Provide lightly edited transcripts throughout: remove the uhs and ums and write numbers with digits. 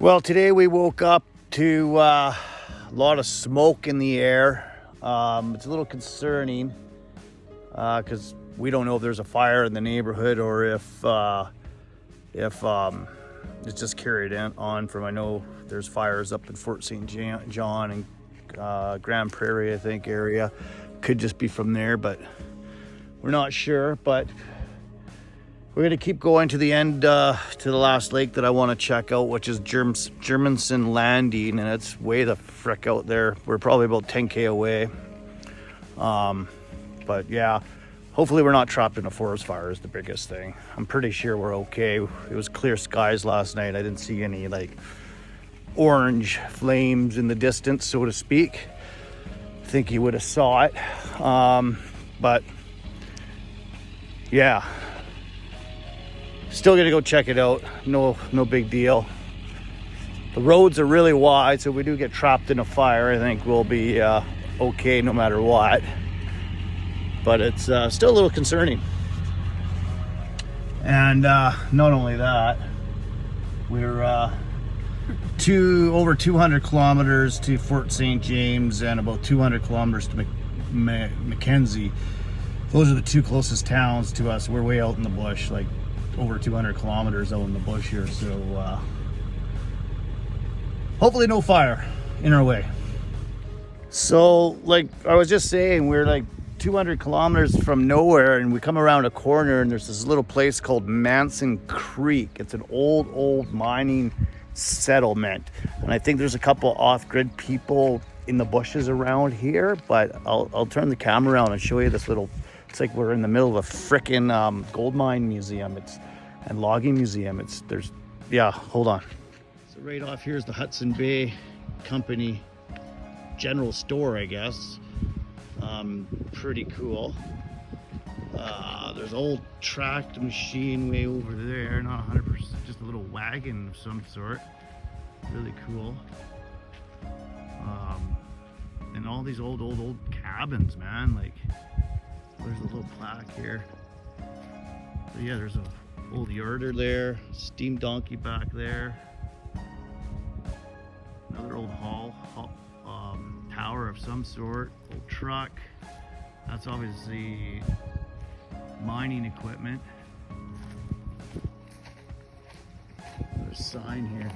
Well, today we woke up to a lot of smoke in the air. It's a little concerning because we don't know if there's a fire in the neighborhood or if it's just carried on from. I know there's fires up in Fort St. John and Grand Prairie, I think, area. Could just be from there, but we're not sure. But we're gonna keep going to the end, to the last lake that I want to check out, which is Germanson Landing, and it's way the frick out there. We're probably about 10K away. But yeah, hopefully we're not trapped in a forest fire is the biggest thing. I'm pretty sure we're okay. It was clear skies last night. I didn't see any like orange flames in the distance, so to speak. I think you would have saw it. But yeah. Still gonna go check it out. No big deal. The roads are really wide, so if we do get trapped in a fire, I think we'll be okay no matter what. But it's still a little concerning. And not only that, we're over 200 kilometers to Fort St. James and about 200 kilometers to Mackenzie. Those are the two closest towns to us. We're way out in the bush, like over 200 kilometers out in the bush here, so hopefully no fire in our way. So like I was just saying, we're like 200 kilometers from nowhere, and we come around a corner and there's this little place called Manson Creek. It's an old mining settlement, and I think there's a couple off-grid people in the bushes around here, but I'll turn the camera around and show you this little. It's like we're in the middle of a frickin' gold mine museum and logging museum. Hold on. So right off here is the Hudson Bay Company general store, I guess. Pretty cool. There's an old tracked machine way over there, not 100%, just a little wagon of some sort. Really cool. And all these old cabins, man, like. There's a little plaque here. But yeah, there's a old yarder there, steam donkey back there. Another old tower of some sort, old truck. That's obviously mining equipment. There's a sign here.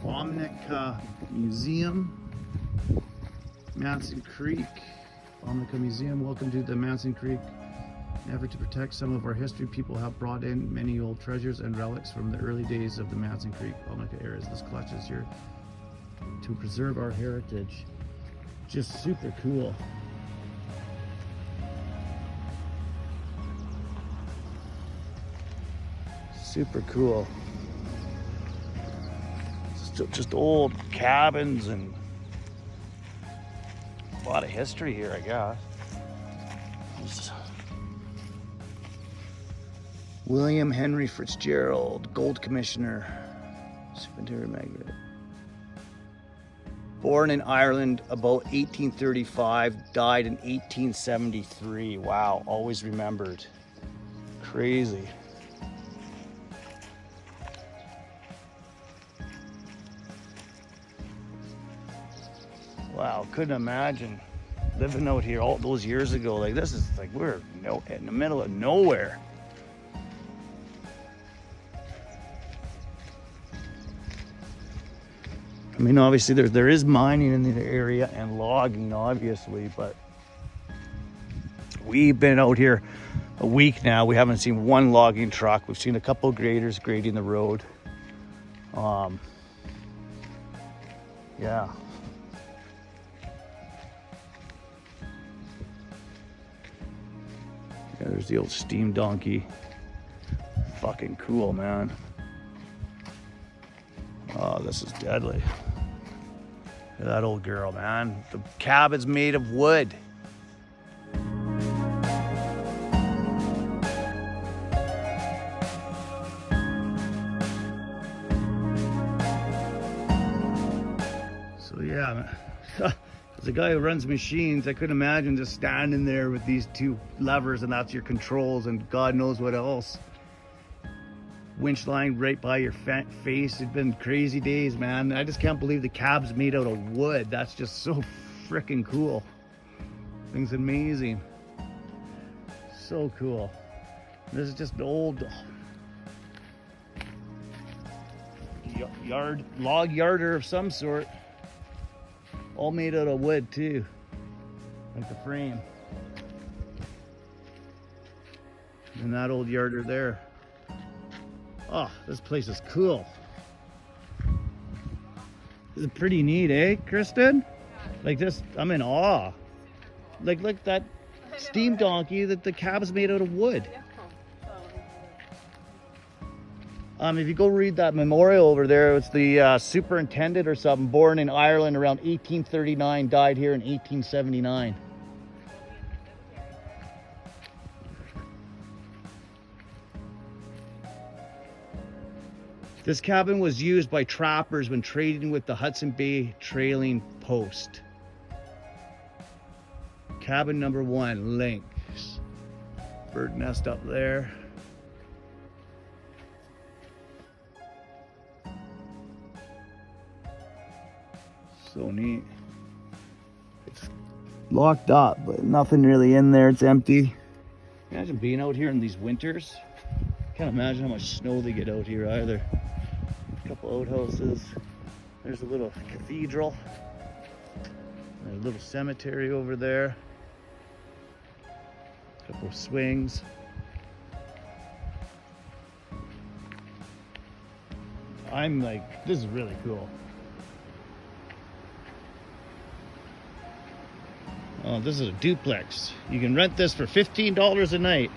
Omnica Museum, Manson Creek. Omnica Museum, welcome to the Manson Creek. In an effort to protect some of our history, people have brought in many old treasures and relics from the early days of the Manson Creek Omnica areas. This collection is here to preserve our heritage. Just super cool. Super cool. Just old cabins and a lot of history here, I guess. William Henry Fitzgerald, Gold Commissioner, Secretary Magnet. Born in Ireland about 1835, died in 1873. Wow, always remembered. Crazy. Wow, couldn't imagine living out here all those years ago. Like, this is like we're in the middle of nowhere. I mean, obviously there is mining in the area and logging, obviously, but we've been out here a week now. We haven't seen one logging truck. We've seen a couple graders grading the road. Yeah. Yeah, there's the old steam donkey. Fucking cool, man. Oh, this is deadly. Look at that old girl, man. The cabin's made of wood. So yeah, as a guy who runs machines, I couldn't imagine just standing there with these two levers and that's your controls and God knows what else. winch line right by your face. It's been crazy days, man. I just can't believe the cab's made out of wood. That's just so freaking cool. Thing's amazing. So cool. This is just an old log yarder of some sort. All made out of wood too, like the frame. And that old yarder there. Oh, this place is cool. This is pretty neat, eh, Kristen? Like this, I'm in awe. Like that steam donkey that the cab's made out of wood. If you go read that memorial over there, it's the superintendent or something, born in Ireland around 1839, died here in 1879. This cabin was used by trappers when trading with the Hudson Bay Trailing Post. Cabin number 1, Lynx. Bird nest up there. So neat. It's locked up, but nothing really in there. It's empty. Imagine being out here in these winters. Can't imagine how much snow they get out here either. A couple outhouses. There's a little cathedral. There's a little cemetery over there. A couple of swings. I'm like, this is really cool. Oh, this is a duplex. You can rent this for $15 a night.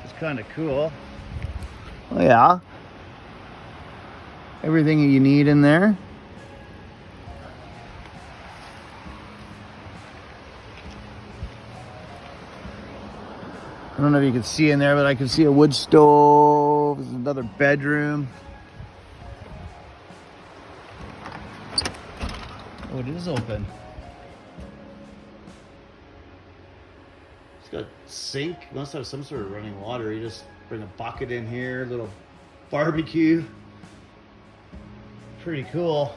It's kind of cool. Oh yeah. Everything you need in there. I don't know if you can see in there, but I can see a wood stove. There's another bedroom. Oh, it is open. It's got a sink. Must have some sort of running water. You just bring a bucket in here, little barbecue. Pretty cool.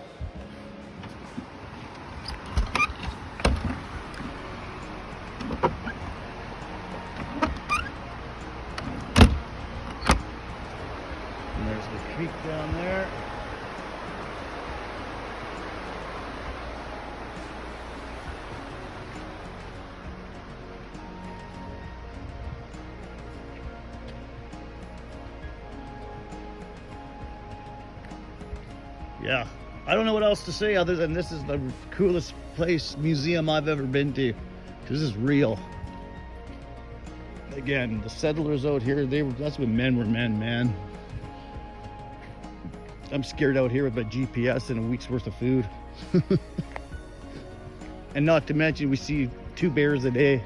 And there's the creek down there. Yeah, I don't know what else to say other than this is the coolest museum I've ever been to. This is real. Again, the settlers out here, that's when men were men, man. I'm scared out here with my GPS and a week's worth of food. And not to mention, we see 2 bears a day.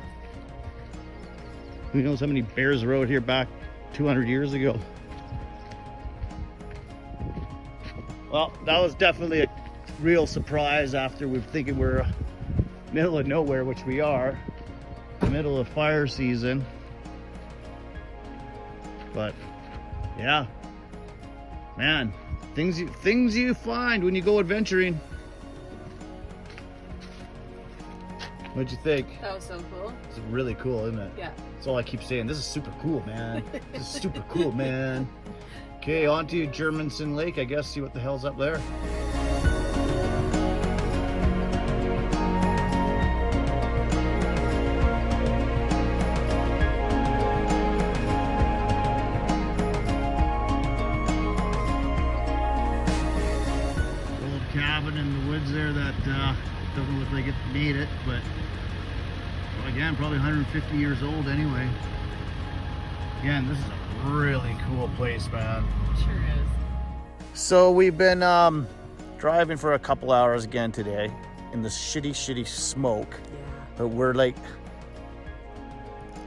Who knows how many bears were out here back 200 years ago. Well, that was definitely a real surprise after we're thinking we're middle of nowhere, which we are, the middle of fire season. But yeah, man, things you find when you go adventuring. What'd you think? That was so cool. It's really cool, isn't it? Yeah. That's all I keep saying. This is super cool, man. This is super cool, man. Okay, on to Germanson Lake, I guess, see what the hell's up there. Old cabin in the woods there that doesn't look like it made it, but well, again, probably 150 years old anyway. Again, this is a really cool place, man. Sure is. So we've been driving for a couple hours again today in this shitty smoke. Yeah. But we're like,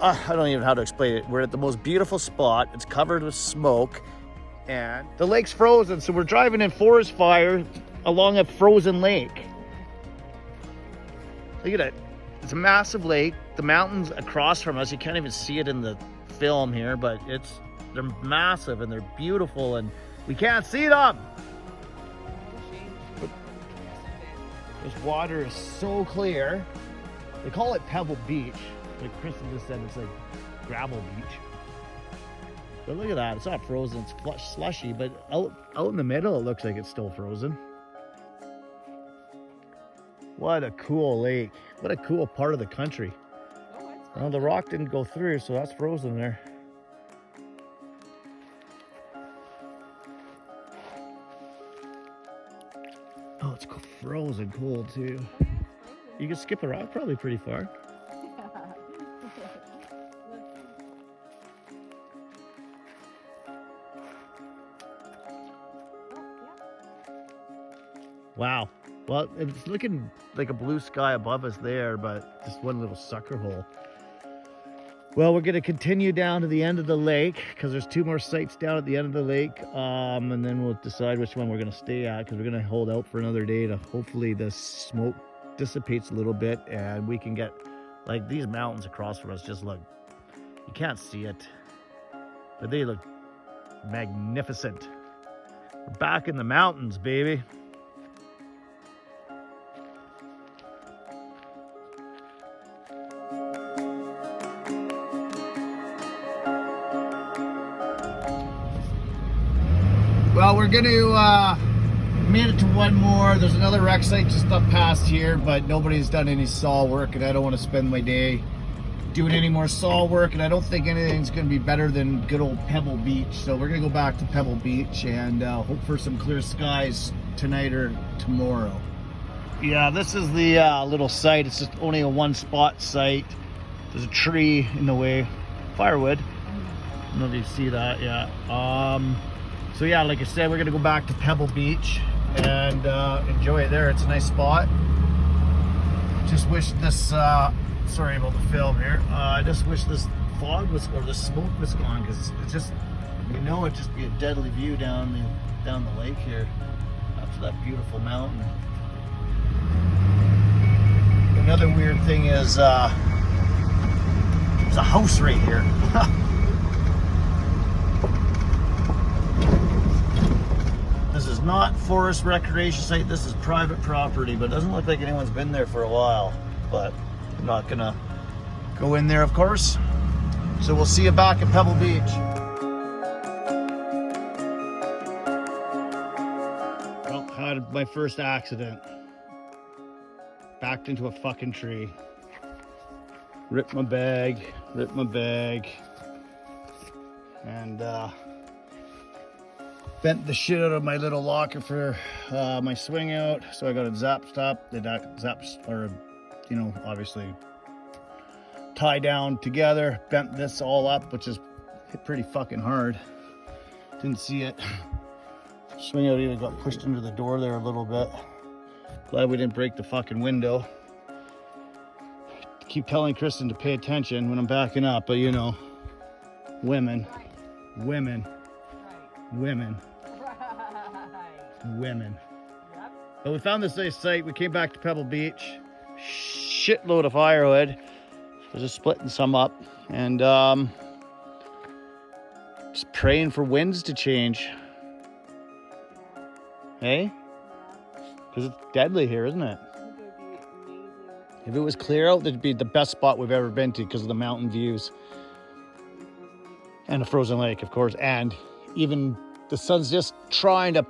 I don't even know how to explain it. We're at the most beautiful spot. It's covered with smoke and the lake's frozen. So we're driving in forest fire along a frozen lake. Look at it. It's a massive lake. The mountains across from us, you can't even see it in the film here, but it's they're massive and they're beautiful and we can't see them. This water is so clear. They call it Pebble Beach. Like Kristen just said, it's like gravel beach. But look at that, it's not frozen, it's slushy, but out in the middle it looks like it's still frozen. What a cool lake. What a cool part of the country. Well, the rock didn't go through, so that's frozen there. Oh, it's frozen cold too. You can skip a rock probably pretty far. Wow. Well, it's looking like a blue sky above us there, but just one little sucker hole. Well, we're going to continue down to the end of the lake because there's 2 more sites down at the end of the lake. And then we'll decide which one we're going to stay at because we're going to hold out for another day to hopefully the smoke dissipates a little bit and we can get, like, these mountains across from us just look, you can't see it, but they look magnificent. We're back in the mountains, baby. Well, we're going to made it to one more. There's another wreck site just up past here, but nobody's done any saw work, and I don't want to spend my day doing any more saw work, and I don't think anything's going to be better than good old Pebble Beach. So we're going to go back to Pebble Beach and hope for some clear skies tonight or tomorrow. Yeah, this is the little site. It's just only a 1-spot site. There's a tree in the way. Firewood. I don't know if you see that. Yeah. So yeah, like I said, we're gonna go back to Pebble Beach and enjoy it there. It's a nice spot. Just wish this, sorry about the film here. I just wish this fog was, or the smoke was gone, because it's just, you know, it'd just be a deadly view down the lake here after that beautiful mountain. Another weird thing is there's a house right here. This is not forest recreation site, this is private property, but it doesn't look like anyone's been there for a while. But I'm not gonna go in there, of course. So we'll see you back at Pebble Beach. Well, had my first accident. Backed into a fucking tree. Ripped my bag. And bent the shit out of my little locker for my swing out, so I got a zap stop. The zaps are, you know, obviously tied down together. Bent this all up, which is hit pretty fucking hard. Didn't see it. Swing out even got pushed into the door there a little bit. Glad we didn't break the fucking window. Keep telling Kristen to pay attention when I'm backing up, but you know, women. Yep. But we found this nice site. We came back to Pebble Beach. Shitload of firewood. We're just splitting some up and just praying for winds to change. Hey? Because it's deadly here, isn't it? If it was clear out, it'd be the best spot we've ever been to because of the mountain views. And a frozen lake, of course. And even the sun's just trying to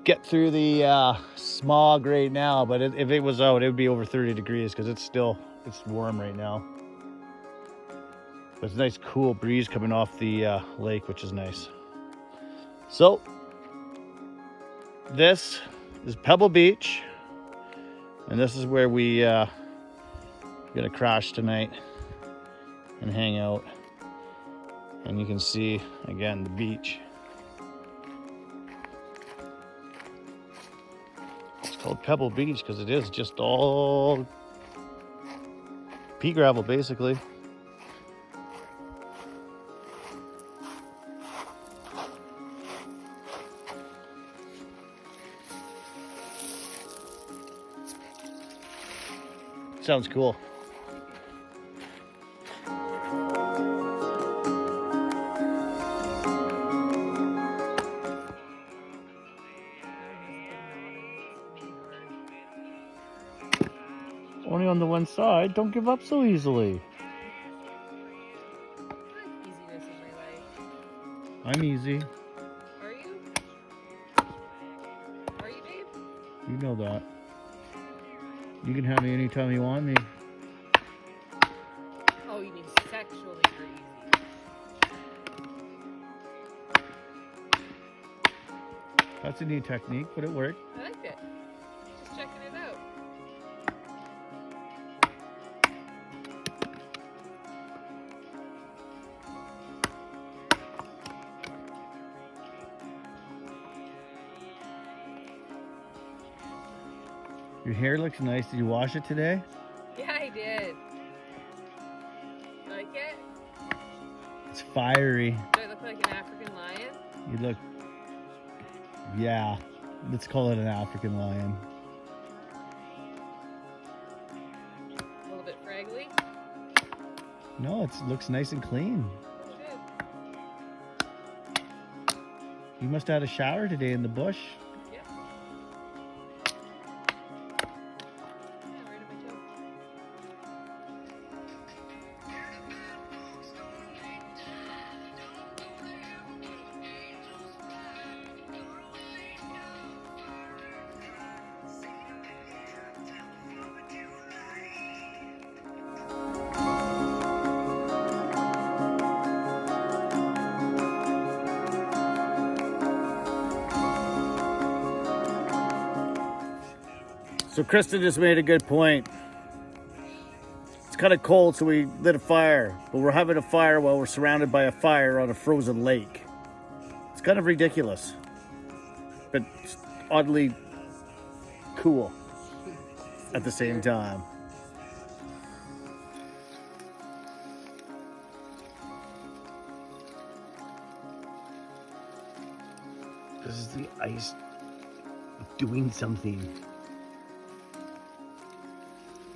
get through the smog right now. But if it was out, it would be over 30 degrees because it's warm right now. But it's a nice cool breeze coming off the lake, which is nice. So, this is Pebble Beach. And this is where we gonna crash tonight and hang out. And you can see again the beach. It's called Pebble Beach because it is just all pea gravel basically. Sounds cool. only on the one side. Don't give up so easily. I like easiness in my life. I'm easy. Are you? Are you, babe? You know that. You can have me anytime you want me. Oh, you mean sexually you're easy. That's a new technique, but it worked. I like it. Just checking it out. Your hair looks nice. Did you wash it today? Yeah, I did. Like it? It's fiery. Do I look like an African lion? You look... Yeah. Let's call it an African lion. A little bit fraggly? No, it looks nice and clean. Oh, good. You must have had a shower today in the bush. Yep. Yeah, right on my toe. So Kristen just made a good point. It's kind of cold, so we lit a fire. But we're having a fire while we're surrounded by a fire on a frozen lake. It's kind of ridiculous. But it's oddly cool at the same time. This is the ice doing something.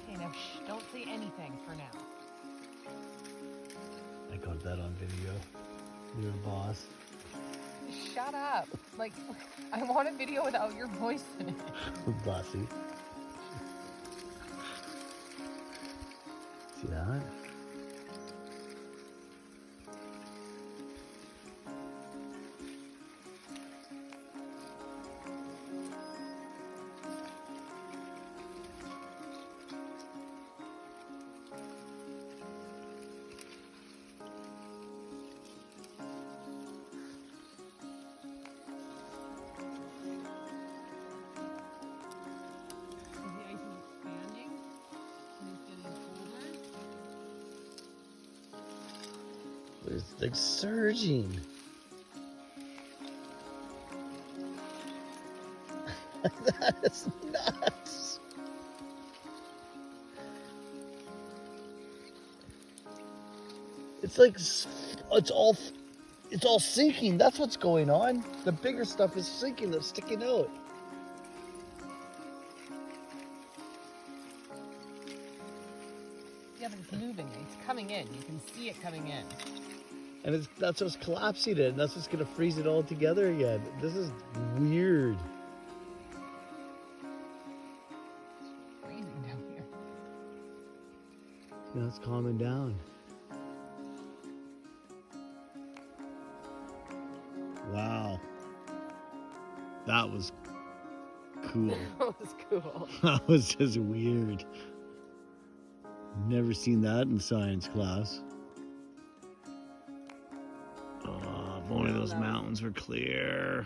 Okay, now shh, don't say anything for now. I got that on video. You're a boss. Shut up. Like, I want a video without your voice in it. Bossy. See that? The ice is expanding and it's getting colder. It's like surging. That is nuts. It's like it's all sinking. That's what's going on. The bigger stuff is sinking. That's sticking out. Yeah, but it's moving. It's coming in. You can see it coming in. And that's what's collapsing it. And that's what's gonna freeze it all together again. This is weird. It's freezing down here. Yeah, it's calming down. Wow. That was cool. That was cool. That was just weird. Never seen that in science class. Oh, if only those mountains were clear.